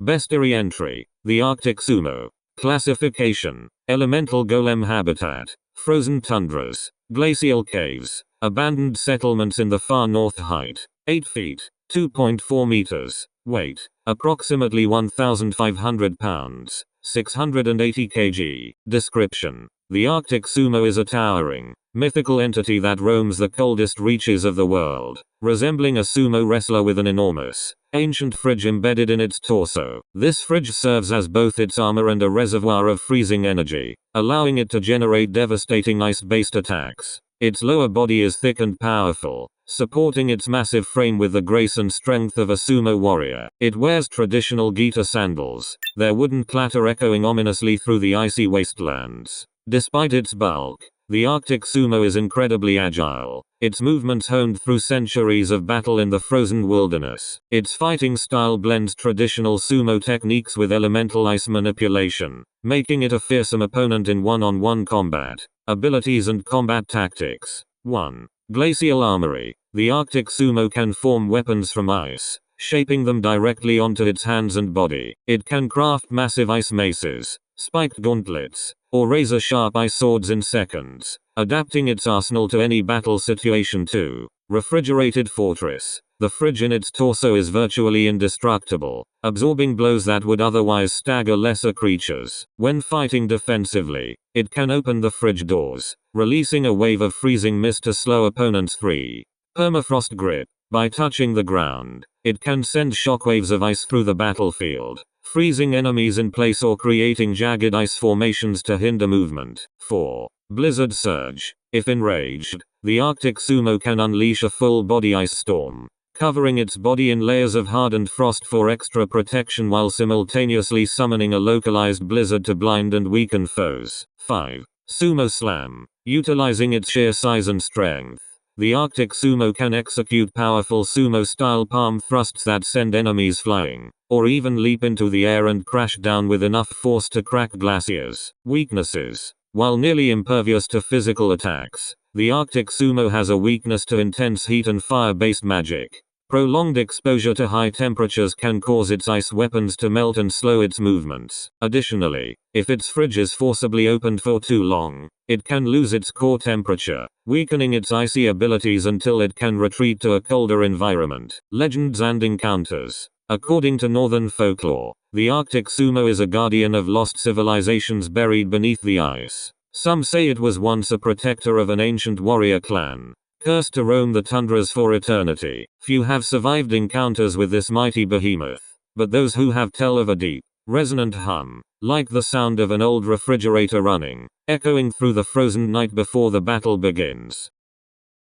Bestiary entry. The Arctic Sumo. Classification. Elemental golem habitat. Frozen tundras. Glacial caves. Abandoned settlements in the far north. Height. 8 feet. 2.4 meters. Weight. Approximately 1,500 pounds. 680 kg. Description. The Arctic Sumo is a towering, mythical entity that roams the coldest reaches of the world, resembling a sumo wrestler with an enormous, ancient fridge embedded in its torso. This fridge serves as both its armor and a reservoir of freezing energy, allowing it to generate devastating ice-based attacks. Its lower body is thick and powerful, supporting its massive frame with the grace and strength of a sumo warrior. It wears traditional Gita sandals, their wooden clatter echoing ominously through the icy wastelands. Despite its bulk, the Arctic Sumo is incredibly agile, its movements honed through centuries of battle in the frozen wilderness. Its fighting style blends traditional sumo techniques with elemental ice manipulation, making it a fearsome opponent in one-on-one combat. Abilities and combat tactics. 1. Glacial armory. The Arctic Sumo can form weapons from ice, shaping them directly onto its hands and body. It can craft massive ice maces, spiked gauntlets, or razor-sharp ice swords in seconds, adapting its arsenal to any battle situation. 2. Refrigerated fortress. The fridge in its torso is virtually indestructible, absorbing blows that would otherwise stagger lesser creatures. When fighting defensively, it can open the fridge doors, releasing a wave of freezing mist to slow opponents. 3. Permafrost grip. By touching the ground, it can send shockwaves of ice through the battlefield, freezing enemies in place or creating jagged ice formations to hinder movement. 4. Blizzard surge. If enraged, the Arctic Sumo can unleash a full-body ice storm, covering its body in layers of hardened frost for extra protection while simultaneously summoning a localized blizzard to blind and weaken foes. 5. Sumo slam. Utilizing its sheer size and strength, the Arctic Sumo can execute powerful sumo-style palm thrusts that send enemies flying, or even leap into the air and crash down with enough force to crack glaciers. Weaknesses. While nearly impervious to physical attacks, the Arctic Sumo has a weakness to intense heat and fire-based magic. Prolonged exposure to high temperatures can cause its ice weapons to melt and slow its movements. Additionally, if its fridge is forcibly opened for too long, it can lose its core temperature, weakening its icy abilities until it can retreat to a colder environment. Legends and encounters. According to northern folklore, the Arctic Sumo is a guardian of lost civilizations buried beneath the ice. Some say it was once a protector of an ancient warrior clan, cursed to roam the tundras for eternity. Few have survived encounters with this mighty behemoth, but those who have tell of a deep, resonant hum, like the sound of an old refrigerator running, echoing through the frozen night before the battle begins.